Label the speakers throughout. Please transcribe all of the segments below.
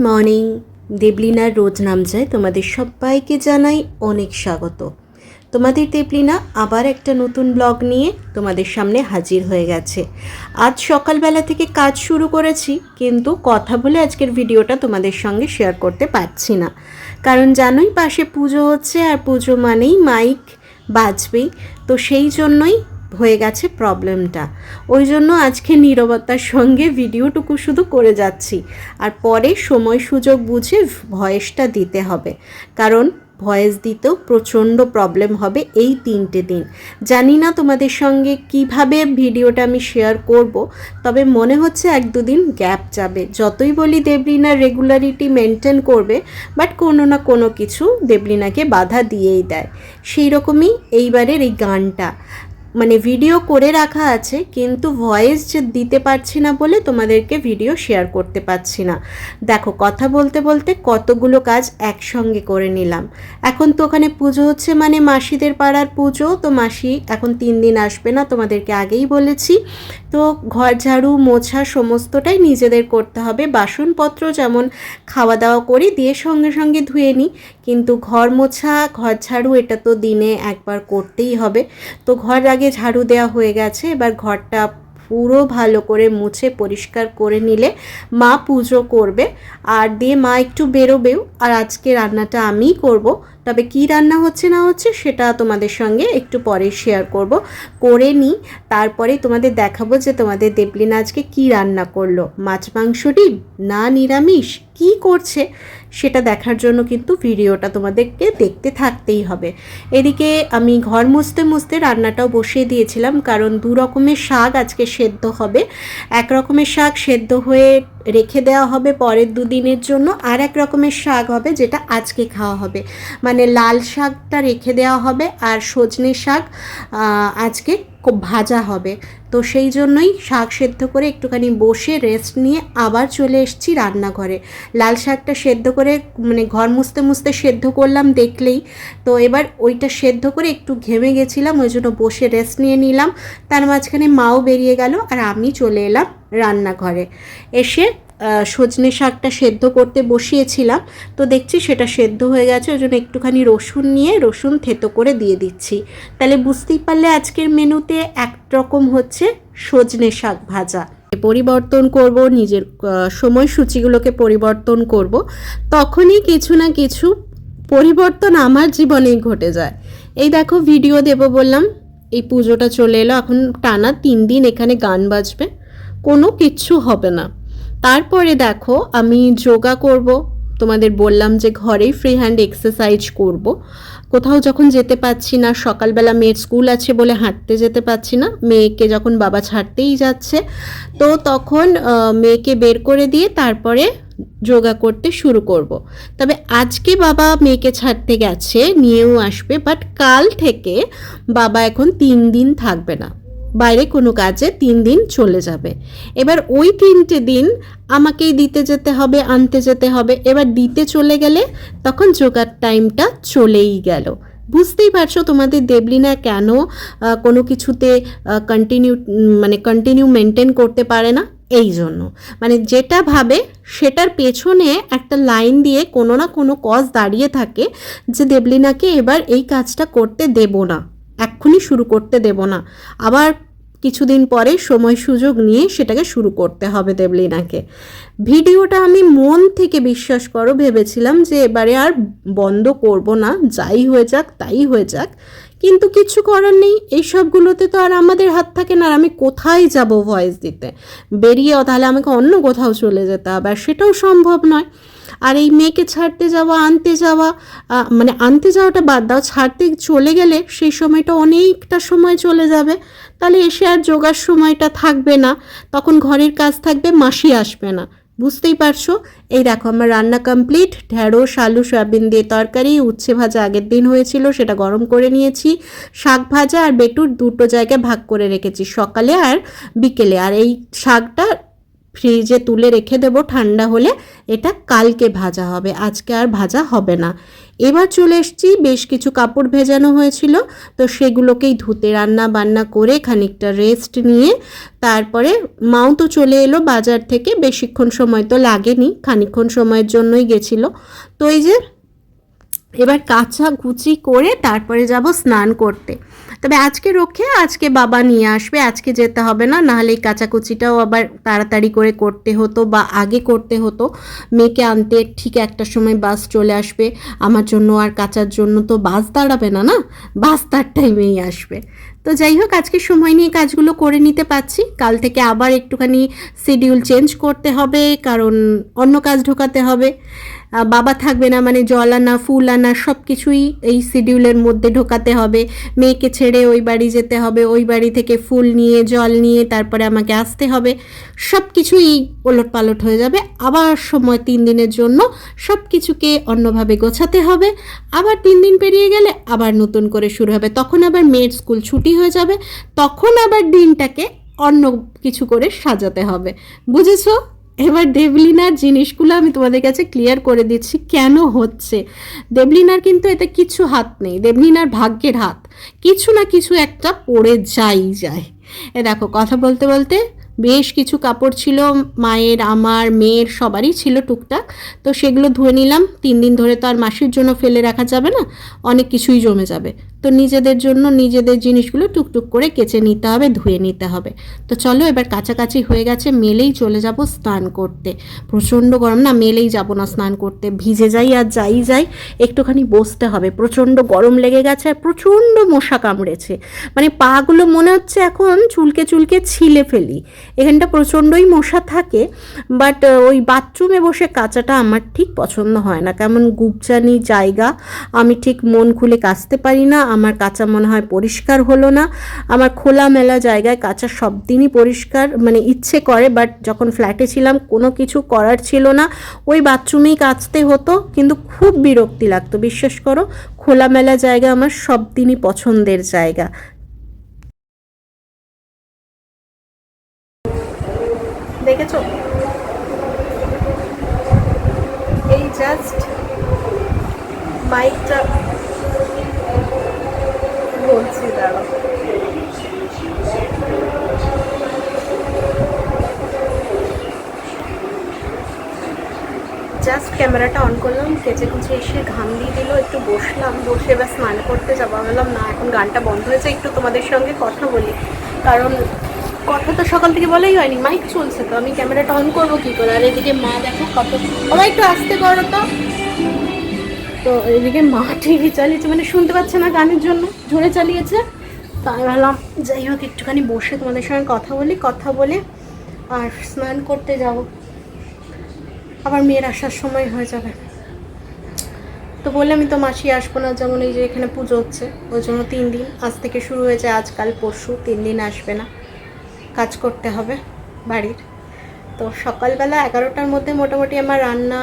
Speaker 1: Morning. দেবলিনার রোজ নাম যায় তোমাদের সবাইকে জানাই অনেক স্বাগত। তোমাদের দেবলিনা আবার একটা নতুন ব্লগ নিয়ে তোমাদের সামনে হাজির হয়ে গেছে। আজ সকালবেলা থেকে কাজ শুরু করেছি, কিন্তু কথা বলে আজকের ভিডিওটা তোমাদের সঙ্গে শেয়ার করতে পারছি না, কারণ জানোই পাশে পুজো হচ্ছে, আর পুজো মানেই মাইক বাজবেই, তো সেই জন্যই হয়ে গেছে প্রবলেমটা। ওই জন্য আজকে নীরবতার সঙ্গে ভিডিওটুকু শুধু করে যাচ্ছি, আর পরে সময় সুযোগ বুঝে ভয়েসটা দিতে হবে, কারণ ভয়েস দিতেও প্রচণ্ড প্রবলেম হবে এই 3টে দিন। জানি না তোমাদের সঙ্গে কিভাবে ভিডিওটা আমি শেয়ার করব, তবে মনে হচ্ছে 1-2 দিন গ্যাপ যাবে। যতই বলি দেবলিনা রেগুলারিটি মেনটেন করবে, বাট কোনো না কোনো কিছু দেবলিনাকে বাধা দিয়েই দেয়। সেই রকমই এইবারের এই গানটা, মানে ভিডিও করে রাখা আছে, কিন্তু ভয়েস যে দিতে পারছি না বলে তোমাদেরকে ভিডিও শেয়ার করতে পারছি না। দেখো, কথা বলতে বলতে কতগুলো কাজ একসঙ্গে করে নিলাম। এখন তো ওখানে পুজো হচ্ছে, মানে মাসিদের পাড়ার পুজো, তো মাসি এখন 3 দিন আসবে না, তোমাদেরকে আগেই বলেছি। তো ঘর ঝাড়ু মোছা সমস্তটাই নিজেদের করতে হবে। বাসনপত্র যেমন খাওয়া দাওয়া করি দিয়ে সঙ্গে সঙ্গে ধুয়ে নিই, কিন্তু ঘর মোছা ঘর ঝাড়ু এটা তো দিনে একবার করতেই হবে। তো ঘর আগে ঝাড়ু দেওয়া হয়ে গেছে, এবার ঘরটা পুরো ভালো করে মুছে পরিষ্কার করে নিলে মা পুজো করবে, আর দিয়ে মা একটু বেরোবেও। আর আজকে রান্নাটা আমিই করব, তবে কি রান্না হচ্ছে না হচ্ছে সেটা তোমাদের সঙ্গে একটু পরে শেয়ার করব। করে নিই, তারপরে তোমাদের দেখাবো যে তোমাদের দেবলিনা আজকে কি রান্না করলো, মাছ মাংস ডিম না নিরামিষ কি করছে, সেটা দেখার জন্য কিন্তু ভিডিওটা তোমাদেরকে দেখতে থাকতেই হবে। এদিকে আমি ঘর মুছতে মুছতে রান্নাটাও বসিয়ে দিয়েছিলাম, কারণ 2 রকমের শাক আজকে সেদ্ধ হবে। এক রকমের শাক সেদ্ধ হয়ে রেখে দেওয়া হবে পরের 2 দিনের জন্য, আর এক রকমের শাক হবে যেটা আজকে খাওয়া হবে। মানে লাল শাকটা রেখে দেওয়া হবে, আর সজনে শাক আজকে ভাজা হবে। তো সেই জন্যই শাক সেদ্ধ করে একটুখানি বসে রেস্ট নিয়ে আবার চলে এসেছি রান্নাঘরে। লাল শাকটা সেদ্ধ করে, মানে ঘর মুছতে মুছতে সেদ্ধ করলাম দেখলেই, তো এবার ওইটা সেদ্ধ করে একটু ঘেমে গেছিলাম, ওই জন্য বসে রেস্ট নিয়ে নিলাম। তার মাঝখানে মাও বেরিয়ে গেল, আর আমি চলে এলাম রান্নাঘরে। এসে সজনে শাকটা সেদ্ধ করতে বসিয়েছিলাম, তো দেখছি সেটা সেদ্ধ হয়ে গেছে, ওই জন্য একটুখানি রসুন নিয়ে রসুন থেতো করে দিয়ে দিচ্ছি। তাহলে বুঝতেই পারলে আজকের মেনুতে একরকম হচ্ছে সজনে শাক ভাজা। পরিবর্তন করব, নিজের সময়সূচিগুলোকে পরিবর্তন করব, তখনই কিছু না কিছু পরিবর্তন আমার জীবনেই ঘটে যায়। এই দেখো, ভিডিও দেব বললাম, এই পুজোটা চলে এলো, এখন টানা 3 দিন এখানে গান বাজবে, কোনো কিচ্ছু হবে না। তারপরে দেখো, আমি যোগা করব, তোমাদের বললাম যে ঘরেই ফ্রি হ্যান্ড এক্সারসাইজ করব। কোথাও যখন যেতে পাচ্ছি না, সকালবেলা মেয়ের স্কুল আছে বলে হাঁটতে যেতে পাচ্ছি না, মেয়েকে যখন বাবা ছাড়তেই যাচ্ছে, তো তখন মেয়েকে বের করে দিয়ে তারপরে যোগা করতে শুরু করব। তবে আজকে বাবা মেয়েকে ছাড়তে গেছে, নিয়েও আসবে, বাট কাল থেকে বাবা এখন 3 দিন থাকবে না, বাইরে কোনো কাজে 3 দিন চলে যাবে। এবার ওই 3টে দিন আমাকেই দিতে যেতে হবে, আনতে যেতে হবে। এবার দিতে চলে গেলে তখন যোগার টাইমটা চলেই গেল। বুঝতেই পারছো তোমাদের দেবলিনা কেন কোনো কিছুতে কন্টিনিউ মেনটেন করতে পারে না। এই জন্য, মানে যেটা ভাবে সেটার পেছনে একটা লাইন দিয়ে কোনো না কোনো কজ দাঁড়িয়ে থাকে, যে দেবলিনাকে এবার এই কাজটা করতে দেব না, এক্ষুনি শুরু করতে দেব না, আবার কিছুদিন পরে সময় সুযোগ নিয়ে সেটাকে শুরু করতে হবে দেবলিনাকে। ভিডিওটা আমি মন থেকে, বিশ্বাস করো, ভেবেছিলাম যে এবারে আর বন্ধ করব না, যাই হয়ে যাক তাই হয়ে যাক, কিন্তু কিছু করার নেই, এই সবগুলোতে তো আর আমাদের হাত থাকে না। আর আমি কোথায় যাব ভয়েস দিতে, বেরিয়ে তাহলে আমাকে অন্য কোথাও চলে যেতে হবে, আর সেটাও সম্ভব নয়। আর এই মেয়েকে ছাড়তে যাওয়া আনতে যাওয়া, মানে আনতে যাওয়াটা বাদ দাও, ছাড়তে চলে গেলে সেই সময়টা অনেকটা সময় চলে যাবে, তাহলে এসে আর যোগার সময়টা থাকবে না, তখন ঘরের কাজ থাকবে, মাসি আসবে না। বুঝতেই পারছো। এই দেখো, আমার রান্না কমপ্লিট। ঢেঁড়স আলু সয়াবিন দিয়ে তরকারি, উচ্ছে ভাজা আগের দিন হয়েছিল সেটা গরম করে নিয়েছি, শাক ভাজা আর বেটুর 2টো জায়গায় ভাগ করে রেখেছি, সকালে আর বিকেলে। আর এই শাকটা ফ্রিজে তুলে রেখে দেবো, ঠান্ডা হলে এটা কালকে ভাজা হবে, আজকে আর ভাজা হবে না। এবার চলে এসেছি, বেশ কিছু কাপড় ভেজানো হয়েছিল, তো সেগুলোকেই ধুতে, রান্না বান্না করে খানিকটা রেস্ট নিয়ে তারপরে মাও তো চলে এলো বাজার থেকে, বেশিক্ষণ সময় তো লাগেনি, খানিকক্ষণ সময়ের জন্যই গেছিলো। তো এই যে এবার কাঁচা কুচি করে তারপরে যাব স্নান করতে। তবে আজকে রক্ষে আজকে বাবা নিয়ে আসবে, আজকে যেতে হবে না, নাহলে এই কাচাকুচিটাও আবার তাড়াতাড়ি করে করতে হতো বা আগে করতে হতো। মেয়েকে আনতে ঠিক একটা সময় বাস চলে আসবে, আমার জন্য আর কাচার জন্য তো বাস দাঁড়াবে না, না বাস তার টাইমেই আসবে। তো যাই হোক, আজকে সময় নিয়ে কাজগুলো করে নিতে পারছি, কাল থেকে আবার একটুখানি শিডিউল চেঞ্জ করতে হবে, কারণ অন্য কাজ ঢোকাতে হবে। বাবা থাকবে না মানে জল আনা ফুল আনা সব কিছুই এই শিডিউলের মধ্যে ঢোকাতে হবে। মেয়েকে ছেড়ে ওই বাড়ি যেতে হবে, ওই বাড়ি থেকে ফুল নিয়ে জল নিয়ে তারপরে আমাকে আসতে হবে, সব কিছুই ওলট পালট হয়ে যাবে। আবার সময় 3 দিনের জন্য সব কিছুকে অন্যভাবে গোছাতে হবে। আবার 3 দিন পেরিয়ে গেলে আবার নতুন করে শুরু হবে, তখন আবার মেয়ের স্কুল ছুটি হয়ে যাবে, তখন আবার দিনটাকে অন্য কিছু করে সাজাতে হবে, বুঝেছো? এবার দেবলিনার জিনিসগুলো আমি তোমাদের কাছে ক্লিয়ার করে দিচ্ছি কেন হচ্ছে। দেবলিনার কিন্তু এতে কিছু হাত নেই, দেবলিনার ভাগ্যের হাত, কিছু না কিছু একটা পড়ে যায়। এ দেখো, কথা বলতে বলতে বেশ কিছু কাপড় ছিল, মায়ের আমার মেয়ের সবারই ছিল টুকটাক, তো সেগুলো ধুয়ে নিলাম। 3 দিন ধরে তো আর মাসির জন্য ফেলে রাখা যাবে না, অনেক কিছুই জমে যাবে, তো নিজেদের জন্য নিজেদের জিনিসগুলো টুকটুক করে কেচে নিতে হবে, ধুয়ে নিতে হবে। তো চলো, এবার কাছাকাছি হয়ে গেছে, মেলেই চলে যাব স্নান করতে। প্রচণ্ড গরম না, মেলেই যাব না স্নান করতে, ভিজে যাই আর যাই একটুখানি বসতে হবে, প্রচণ্ড গরম লেগে গেছে আর প্রচণ্ড মশা কামড়েছে, মানে পাগুলো মনে হচ্ছে এখন চুলকে ছিলে ফেলি, এখানটা প্রচণ্ডই মশা থাকে। বাট ওই বাথরুমে বসে কাচাটা আমার ঠিক পছন্দ হয় না, কেমন গুপজানি জায়গা, আমি ঠিক মন খুলে কাচতে পারি না, আমার কাচা মনে হয় পরিষ্কার হলো না। আমার খোলামেলা জায়গায় কাচা সব দিনই পরিষ্কার মানে ইচ্ছে করে, বাট যখন ফ্ল্যাটে ছিলাম কোনো কিছু করার ছিল না, ওই বাথরুমেই কাচতে হতো, কিন্তু খুব বিরক্তি লাগতো, বিশ্বাস করো। খোলামেলা জায়গা আমার সব দিনই পছন্দের জায়গা। দেখেছো, এই জাস্ট মাইকটা বলছি, দাঁড়াও। জাস্ট ক্যামেরাটা অন করলাম, কেচে কুচে এসে ঘাম দিয়ে দিল, একটু বসলাম, বসে এবার স্নান করতে যাবো। বললাম না, এখন গানটা বন্ধ হয়েছে, একটু তোমাদের সঙ্গে কথা বলি, কারণ কথা তো সকাল থেকে বলাই হয়নি, মাইক চলছে, তো আমি ক্যামেরাটা অন করবো কী করে। আর এদিকে মা দেখো কত, ওরা একটু আসতে করো তো। তো এদিকে মা টিভি চালিয়েছে, মানে শুনতে পাচ্ছে না গানের জন্য, জোরে চালিয়েছে। তো আমি ভাবলাম যাই হোক একটুখানি বসে তোমাদের সঙ্গে কথা বলি, কথা বলে আর স্নান করতে যাব, আবার মেয়ের আসার সময় হয়ে যাবে। তো বললে আমি তো মাসি আসবো না, যেমন এই যে এখানে পুজো হচ্ছে ওই জন্য 3 দিন আজ থেকে শুরু হয়েছে, আজকাল পরশু 3 দিন আসবে না, কাজ করতে হবে বাড়ির। তো সকালবেলা 11টার মধ্যে মোটামুটি আমার রান্না,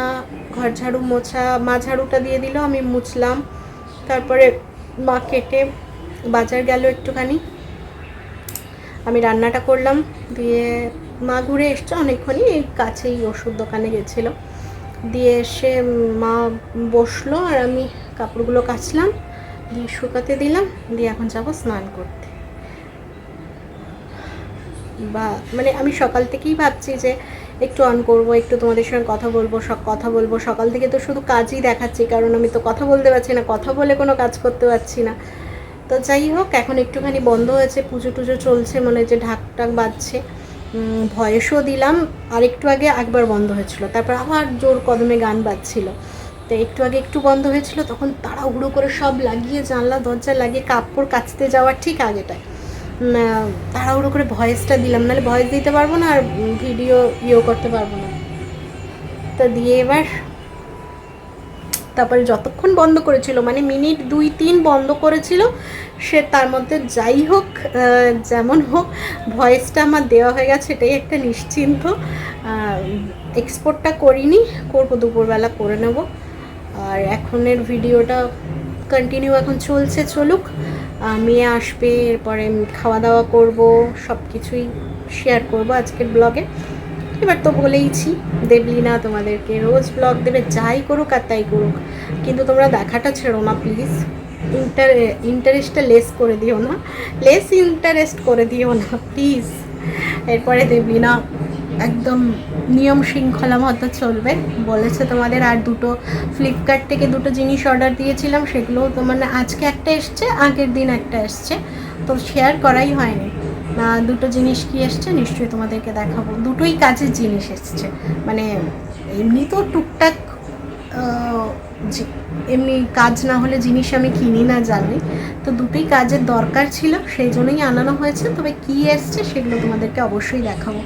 Speaker 1: ঘর ঝাড়ু মোছা, মা ঝাড়ুটা দিয়ে দিল, আমি মুছলাম, তারপরে মা কেটে বাজার গেল একটুখানি, আমি রান্নাটা করলাম, দিয়ে মা ঘুরে এসছে অনেকক্ষণই, এই কাছেই ওষুধ দোকানে গেছিলো, দিয়ে এসে মা বসলো আর আমি কাপড়গুলো কাচলাম, দিয়ে শুকাতে দিলাম, দিয়ে এখন যাবো স্নান করতে। বা মানে আমি সকাল থেকেই ভাবছি যে একটু অন করবো, একটু তোমাদের সঙ্গে কথা বলবো, সকাল থেকে তো শুধু কাজই দেখাচ্ছি, কারণ আমি তো কথা বলতে পারছি না, কথা বলে কোনো কাজ করতে পারছি না। তো যাই হোক, এখন একটুখানি বন্ধ হয়েছে, পুজো টুজো চলছে, মনে হচ্ছে ঢাক টাক বাজছে, ভয়েসও দিলাম, আর একটু আগে একবার বন্ধ হয়েছিল, তারপর আবার জোর কদমে গান বাজছিল, তো একটু আগে একটু বন্ধ হয়েছিল, তখন তাড়াহুড়ো করে সব লাগিয়ে জানলা দরজা লাগিয়ে কাপড় কাচতে যাওয়ার ঠিক আগেটায় তাড়াহুড়ো করে ভয়েসটা দিলাম, নাহলে ভয়েস দিতে পারবো না আর ভিডিও করতে পারবো না। তো দিয়ে এবার তারপরে যতক্ষণ বন্ধ করেছিল, মানে মিনিট 2-3 বন্ধ করেছিল, সে তার মধ্যে যাই হোক যেমন হোক ভয়েসটা আমার দেওয়া হয়ে গেছে, এটাই একটা নিশ্চিন্ত। এক্সপোর্টটা করিনি, করবো দুপুরবেলা করে নেব। আর এখনের ভিডিওটা কন্টিনিউ এখন চলছে, চলুক, মেয়ে আসবে, এরপরে খাওয়া দাওয়া করব, সব কিছুই শেয়ার করব আজকের ব্লগে। এবার তো বলেইছি দেবলিনা তোমাদেরকে রোজ ব্লগ দেবে, যাই করুক আর তাই করুক, কিন্তু তোমরা দেখাটা ছেড়ো না প্লিজ। ইন্টারেস্টটা লেস করে দিও না, লেস ইন্টারেস্ট করে দিও না প্লিজ। এরপরে দেবলিনা একদম নিয়ম শৃঙ্খলা মতো চলবে বলেছে তোমাদের। আর দুটো ফ্লিপকার্ট থেকে দুটো জিনিস অর্ডার দিয়েছিলাম, সেগুলোও তো মানে আজকে একটা এসছে, আগের দিন একটা এসছে, তো শেয়ার করাই হয়নি। দুটো জিনিস কি এসছে নিশ্চয়ই তোমাদেরকে দেখাবো। দুটোই কাজের জিনিস এসছে, মানে এমনি তো টুকটাক এমনি কাজ না হলে জিনিস আমি কিনি না জানি, তো দুটোই কাজের দরকার ছিল, সেই জন্যই আনানো হয়েছে। তবে কী এসছে সেগুলো তোমাদেরকে অবশ্যই দেখাবো।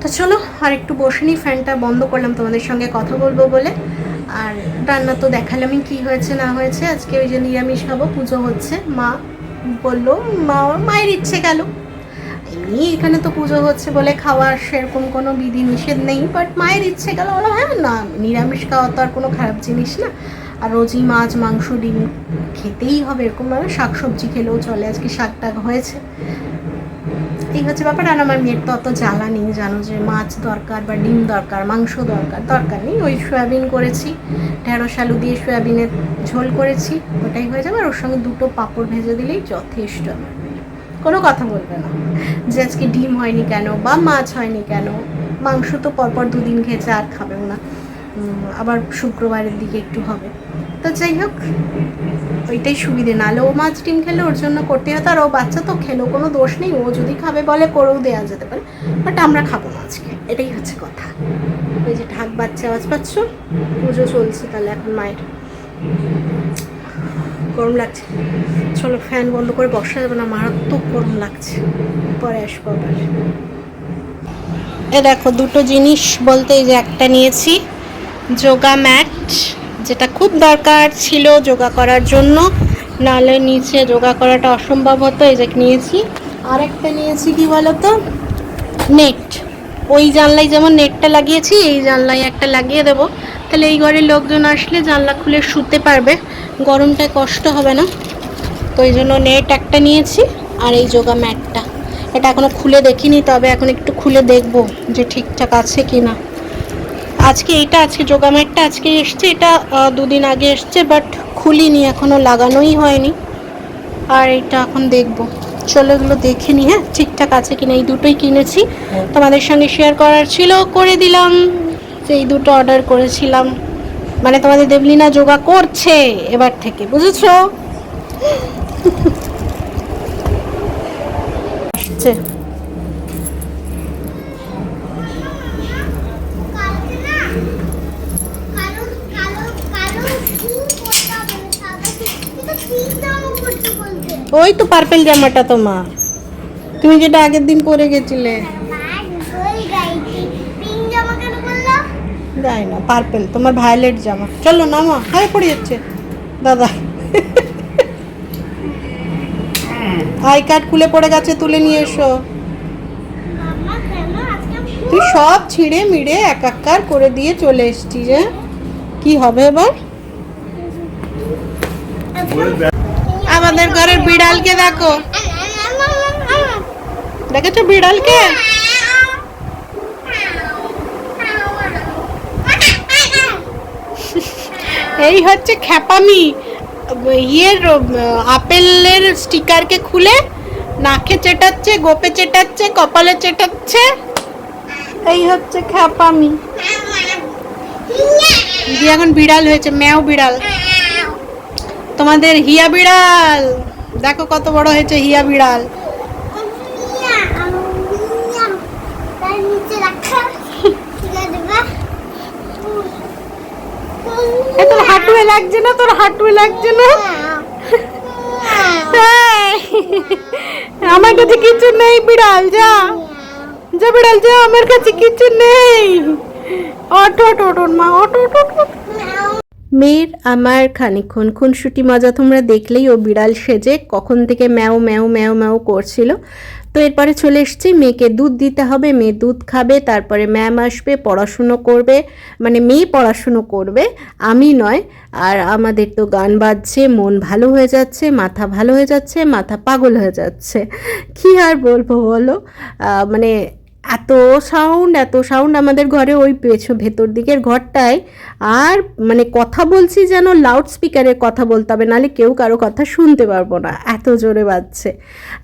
Speaker 1: তো চলো আর একটু বসে নিই, ফ্যানটা বন্ধ করলাম তোমাদের সঙ্গে কথা বলবো বলে। আর রান্না তো দেখালামই কী হয়েছে না হয়েছে। আজকে ওই যে নিরামিষ খাবো, পুজো হচ্ছে, মা বললো, মায়ের ইচ্ছে গেল। এমনি এখানে তো পুজো হচ্ছে বলে খাওয়ার সেরকম কোনো বিধি নিষেধ নেই, বাট মায়ের ইচ্ছে গেল, বলো হ্যাঁ না, নিরামিষ খাওয়া তো আর কোনো খারাপ জিনিস না, আর রোজই মাছ মাংস ডিম খেতেই হবে এরকমভাবে, শাক সবজি খেলেও চলে, আজকে শাক টাক হয়েছে, এই হচ্ছে ব্যাপার। আর আমার মেয়ের তো অত জ্বালা নেই, জানো যে মাছ দরকার বা ডিম দরকার, মাংস দরকার নেই। ওই সয়াবিন করেছি, ঢেঁড়স আলু দিয়ে সয়াবিনের ঝোল করেছি, ওটাই হয়ে যাবে। আর ওর সঙ্গে দুটো পাঁপড় ভেজে দিলেই যথেষ্ট, কোনো কথা বলবে না যে আজকে ডিম হয়নি কেন বা মাছ হয়নি কেন। মাংস তো পরপর দুদিন খেয়েছে, আর খাবেও না, আবার শুক্রবারের দিকে একটু হবে। তো যাই হোক, ওইটাই সুবিধে, নাহলে ও মাছ ডিম খেলে ওর জন্য করতে হতো, আর ও বাচ্চা তো খেলেও কোনো দোষ নেই, ও যদি খাবে বলে করেও দেওয়া যেতে পারে, বাট আমরা খাবো না আজকে, এটাই হচ্ছে কথা। ওই যে ঢাক বাচ্চা আওয়াজ পাচ্ছ, পুজো চলছে তাহলে এখন মায়ের। গরম লাগছে, চলো ফ্যান বন্ধ করে বসা যাবে না, মারাত্মক গরম লাগছে, পরে আসবো আবার। এ দেখো দুটো জিনিস বলতে, এই যে একটা নিয়েছি যোগা ম্যাট, যেটা খুব দরকার ছিল যোগা করার জন্য, নাহলে নিচে যোগা করাটা অসম্ভব হতো, এই যে নিয়েছি। আর একটা নিয়েছি কি বলতো, নেট। ওই জানলায় যেমন নেটটা লাগিয়েছি, এই জানলায় একটা লাগিয়ে দেবো, তাহলে এই ঘরের লোকজন আসলে জানলা খুলে শুতে পারবে, গরমটায় কষ্ট হবে না। তো এই জন্য নেট একটা নিয়েছি, আর এই যোগা ম্যাটটা, এটা এখনও খুলে দেখিনি, তবে এখন একটু খুলে দেখবো যে ঠিকঠাক আছে কি না। আজকে যোগা ম্যাটটা আজকে এসছে, এটা দুদিন আগে এসছে, বাট খুলিনি এখনও, লাগানোই হয়নি। আর এটা এখন দেখবো, চলো এগুলো দেখে নি, হ্যাঁ ঠিকঠাক আছে কিনা। এই দুটোই কিনেছি, তোমাদের সঙ্গে শেয়ার করার ছিল, করে দিলাম। এই দুটো অর্ডার করেছিলাম, মানে তোমাদের দেবলিনা যোগা করছে এবার থেকে, বুঝেছো? আসছে ওই তো পার্পেল জামাটা তোমার, তুমি যেটা আগের দিন পরে গেছিলে। যাই না, পার্পেল তোমার ভায়োলেট জামা। চলো নামা, হায় পড়ে যাচ্ছে দাদা। আই কার্ড খুলে পড়ে গেছে, তুলে নিয়ে এসো। তুই সব ছিঁড়ে মিড়ে একাকার করে দিয়ে চলে এসছিস, যে কি হবে এবার? আমাদের ঘরের বিড়ালকে দেখো, দেখেছো বিড়ালকে? এই হচ্ছে খ্যাপামি, ইয়ের আপেলের স্টিকারকে খুলে নাকে চেটাচ্ছে, গোপে চেটাচ্ছে, কপালে চেটাচ্ছে, এই হচ্ছে খ্যাপামি। দিয়ে এখন বিড়াল হয়েছে, ম্যাও বিড়াল। তোমাদের হিয়া বিড়াল দেখো কত বড় হয়েছে, হিয়া বিড়াল। তোর হাঁটুয়ে লাগছে না, তোর হাঁটুয়ে লাগছে না? আমার কাছে কিছু নেই বিড়াল, যা যা বিড়াল যা, আমার কাছে কিছু নেই। অটো অটো মা, অটো অটো। মেয়ের আমার খানিকক্ষণ খুনসুটি মজা তোমরা দেখলেই, ও বিড়াল সেজে কখন থেকে ম্যাও ম্যাও ম্যাও ম্যাও করছিল। তো এরপরে চলে এসেছি, মেয়েকে দুধ দিতে হবে, মেয়ে দুধ খাবে, তারপরে ম্যাম আসবে, পড়াশুনো করবে, মানে মেয়ে পড়াশুনো করবে, আমি নয়। আর আমাদের তো গান বাজছে, মন ভালো হয়ে যাচ্ছে, মাথা ভালো হয়ে যাচ্ছে, মাথা পাগল হয়ে যাচ্ছে, কি আর বলবো বলো। মানে এত সাউন্ড আমাদের ঘরে, ওই ভেতর দিকের ঘরটায়। আর মানে কথা বলছি যেন লাউড স্পিকারে কথা বলতে হবে, নাহলে কেউ কারো কথা শুনতে পারবো না, এত জোরে বাজছে।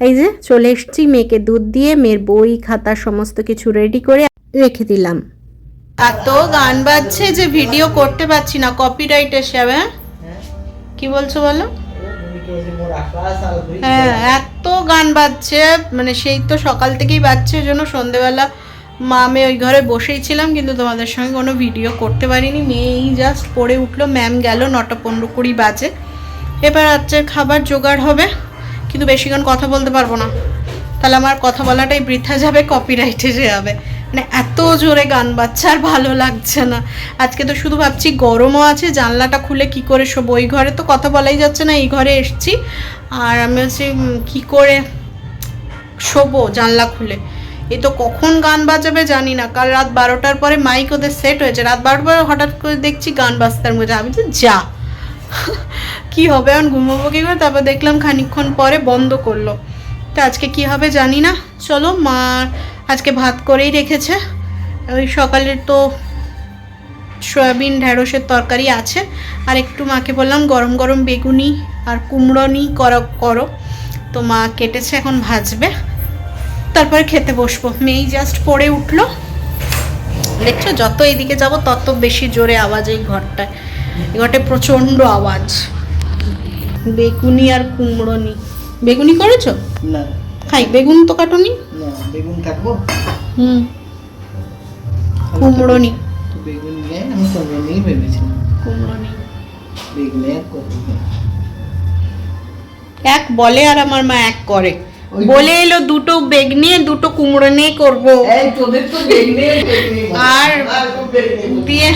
Speaker 1: এই যে চলে এসেছি, মেয়েকে দুধ দিয়ে মেয়ের বই খাতা সমস্ত কিছু রেডি করে রেখে দিলাম। এত গান বাজছে যে ভিডিও করতে পারছি না, কপিরাইট এসে যাবে। কি বলছো বলো? হ্যাঁ, এত গান বাজছে, মানে সেই তো সকাল থেকেই বাজছে, ওই জন্য সন্ধেবেলা মা মেয়ে ওই ঘরে বসেই ছিলাম, কিন্তু তোমাদের সঙ্গে কোনো ভিডিও করতে পারিনি। মেয়েই জাস্ট পড়ে উঠলো, ম্যাম গেল, 9টা 15-20 বাজে। এবার রাত্রের খাবার জোগাড় হবে, কিন্তু বেশিক্ষণ কথা বলতে পারবো না, তাহলে আমার কথা বলাটাই বৃথা যাবে, কপিরাইট এসে যাবে। মানে এত জোরে গান বাজছে, আর ভালো লাগছে না। আজকে তো শুধু ভাবছি গরমও আছে, জানলাটা খুলে কি করে শোবো, ওই ঘরে তো কথা বলাই যাচ্ছে না, এই ঘরে এসছি, আর আমি হচ্ছে কী করে শোবো জানলা খুলে। এই তো কখন গান বাজাবে জানি না। কাল রাত 12টার পরে মাইক ওদের সেট হয়েছে, রাত 12টার পরে হঠাৎ করে দেখছি গান বাজতার মধ্যে, আমি তো যা কি হবে, এখন ঘুমাবো কি করে। তারপর দেখলাম খানিকক্ষণ পরে বন্ধ করলো। তো আজকে কি হবে জানি না। চলো, মা আজকে ভাত করেই রেখেছে, ওই সকালের তো সয়াবিন ঢ্যাঁড়সের তরকারি আছে, আর একটু মাকে বললাম গরম গরম বেগুনি আর কুমড়ো নি করো, তো মা কেটেছে, এখন ভাজবে, তারপরে খেতে বসবো। মেয়েই জাস্ট পড়ে উঠলো, দেখছো যত এইদিকে যাব তত বেশি জোরে আওয়াজ এই ঘরটায়, এই ঘরটায় প্রচণ্ড আওয়াজ। বেগুনি আর কুমড়ো নি। বেগুনি করেছো?
Speaker 2: না।
Speaker 1: খাই, বেগুন তো কাটোনি?
Speaker 2: না, বেগুন কাটবো।
Speaker 1: কুমড়ো নি।
Speaker 2: বেগুন নিয়ে আমি কুমড়ো নিয়ে ভেবেছিলাম।
Speaker 1: কুমড়ো নি।
Speaker 2: বেগুন এক করবো।
Speaker 1: এক বলে আর আমার মা এক করে। বলে এলো দুটো বেগনি দুটো কুমড়ো নিয়ে করবো,
Speaker 2: এই তোদের তো বেগুনি
Speaker 1: আর দিয়ে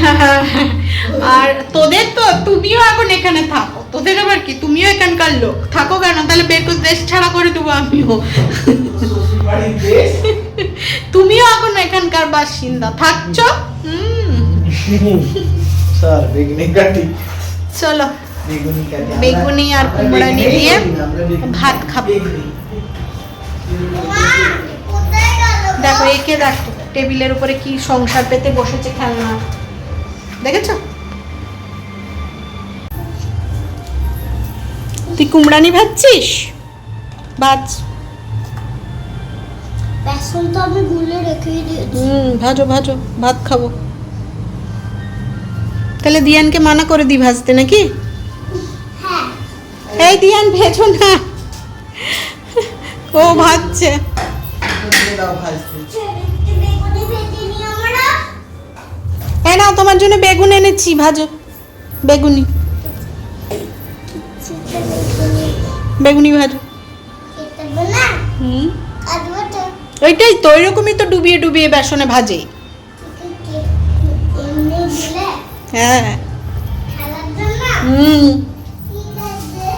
Speaker 1: আর তোদের তো, তুমিও এখন এখানে থাকো, তোদের আবার কি, তুমিও এখানকার লোক, থাকো কেন তাহলে? বেকুর দেশ ছাড়া করে দেবো আমিও। তুমিও এখন এখানকার বাসিন্দা, থাকছো।
Speaker 2: স্যার বেগুনি কাটি।
Speaker 1: চলো
Speaker 2: বেগুনি কাটি,
Speaker 1: বেগুনি আর কুমড়া দিয়ে ভাত খাবো। দেখো একে দেখো টেবিলের উপরে কি সংসার পেতে বসেছে, খেলনা দেখেছো? তুই কুমড়ানি ভাজছিস? ভাজ।
Speaker 3: বেসন তো আমি গুলে রেখেই দিয়েছি।
Speaker 1: ভাজো ভাজো, ভাত খাবো। তাহলে দিয়ানকে মানা করে দি ভাজতে নাকি?
Speaker 3: হ্যাঁ।
Speaker 1: এই দিয়ান ভেজো না, ও ভাজছে।
Speaker 3: বেগুনি ভেজে নি আমরা।
Speaker 1: এই নাও তোমার জন্য বেগুন এনেছি, ভাজো বেগুনি। বেগুনি ভাজো।
Speaker 3: খেতে হবে না? কাটবো তো।
Speaker 1: ওইটাই তো, ওইরকমই তো ডুবিয়ে ডুবিয়ে বেসনে ভাজে।
Speaker 3: এমনি দিলে
Speaker 1: হ্যাঁ।
Speaker 3: খেলার জন্য? ঠিক আছে।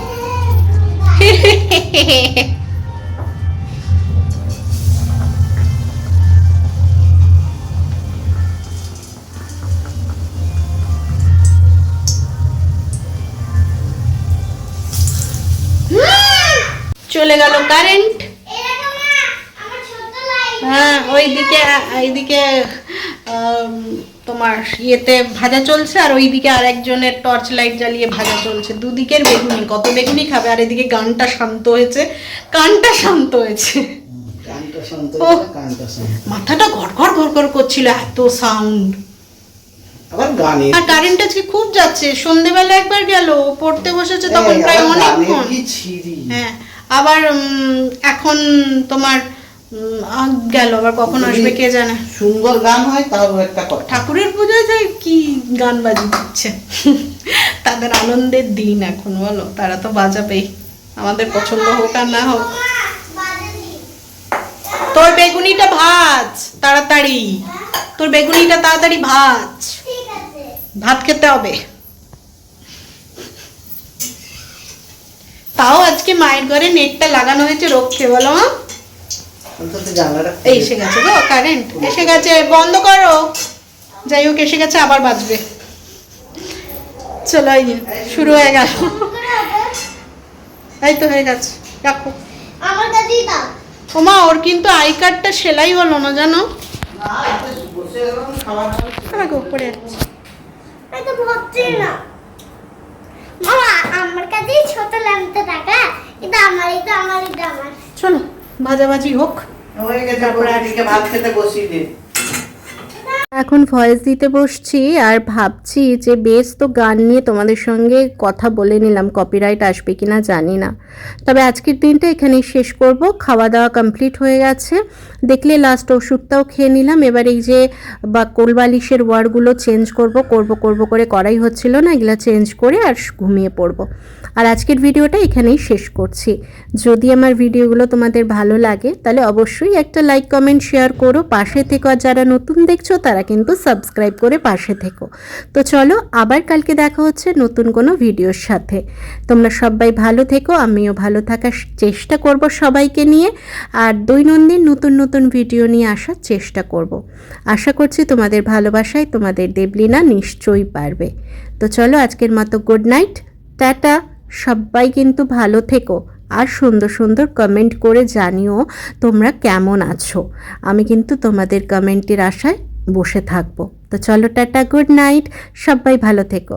Speaker 1: চলে গেল কারেন্ট।
Speaker 3: এরকম না, আমার ছোট লাইট।
Speaker 1: হ্যাঁ, এইদিকে তোমার ইয়েতে ভাজা চলছে, আর ওইদিকে আরেকজনের টর্চ লাইট জ্বালিয়ে ভাজা চলছে। দুদিকের বেগুনি, কত বেগুনি খাবে। আর এদিকে গানটা শান্ত হয়েছে, কানটা শান্ত হয়েছে। মাথাটা ঘড়ঘড় ঘড়ঘড় করছিল, এত সাউন্ড।
Speaker 2: আবার গানে
Speaker 1: আর কারেন্ট আজকে খুব যাচ্ছে, সন্ধেবেলা একবার গেল, পড়তে বসেছে তখন প্রায় অনেকক্ষণ। হ্যাঁ, আবার এখন তোমার গেল, আবার কখন আসবে কে জানে।
Speaker 2: সুন্দর গান হয় তাও একটা কথা।
Speaker 1: ঠাকুরের পুজোয় যায় কি গান বাজিয়ে দিচ্ছে। তাদের আনন্দের দিন এখন, বলো, তারা তো বাজাবেই, আমাদের পছন্দ হোক আর না হোক। তোর বেগুনিটা ভাজ তাড়াতাড়ি, তোর বেগুনিটা তাড়াতাড়ি ভাজ,
Speaker 3: ঠিক আছে।
Speaker 1: ভাত খেতে হবে। তাও আজকে মায়ের ঘরে নেটটা লাগানো হয়েছে রক্ষে, বলো মা। এসে গেছে গো কারেন্ট, এসে গেছে, বন্ধ করো। যাই হোক, এসে গেছে, আবার বাজবে। চলো, এই শুরু হয়ে গেল। এই তো হয়ে গেছে, রাখো।
Speaker 3: আমার কাছেই দাও।
Speaker 1: ওমা, ওর কিন্তু আই কার্ডটা সেলাই হলো না জানো।
Speaker 2: বসে গেলাম খাবার
Speaker 1: আমাকে উপরে যাচ্ছে।
Speaker 3: এটা ভর্তি না মামা আমার কাছেই ছোট ল্যাম্পটা টাকা এটা আমার
Speaker 1: চলো ভাজাভাজি হোক।
Speaker 2: হয়ে গেছে, তারপরে আজকে ভাত খেতে বসিয়ে দিন।
Speaker 1: এখন ভয়েস দিতে বসছি আর ভাবছি যে বেশ তো গান নিয়ে তোমাদের সঙ্গে কথা বলে নিলাম, কপিরাইট আসবে কিনা জানি না। তবে আজকের দিনটা এখানেই শেষ করব। খাওয়া দাওয়া কমপ্লিট হয়ে গেছে, দেখলে লাস্ট ওষুধটাও খেয়ে নিলাম। এবার এই যে বা কোলবালিশের ওয়ারগুলো চেঞ্জ করব করে করাই হচ্ছিল না, এগুলো চেঞ্জ করে আর ঘুমিয়ে পড়বো। আর আজকের ভিডিওটা এখানেই শেষ করছি। যদি আমার ভিডিওগুলো তোমাদের ভালো লাগে তাহলে অবশ্যই একটা লাইক কমেন্ট শেয়ার করো, পাশে থেকো। আর যারা নতুন দেখছো তারা কিন্তু সাবস্ক্রাইব করে পাশে থেকো। তো চলো আবার কালকে দেখা হচ্ছে নতুন কোনো ভিডিওর সাথে। তোমরা সবাই ভালো থেকো, আমিও ভালো থাকার চেষ্টা করব সবাইকে নিয়ে, আর দৈনন্দিন নতুন নতুন ভিডিও নিয়ে আসার চেষ্টা করব। আশা করছি তোমাদের ভালোবাসায় তোমাদের দেবলিনা নিশ্চয়ই পারবে। তো চলো আজকের মতো গুড নাইট, টাটা। সবাই কিন্তু ভালো থেকো আর সুন্দর সুন্দর কমেন্ট করে জানিও তোমরা কেমন আছো। আমি কিন্তু তোমাদের কমেন্টের আশায় বসে থাকবো। তো চলো টাটা, গুড নাইট, সবাই ভালো থেকো।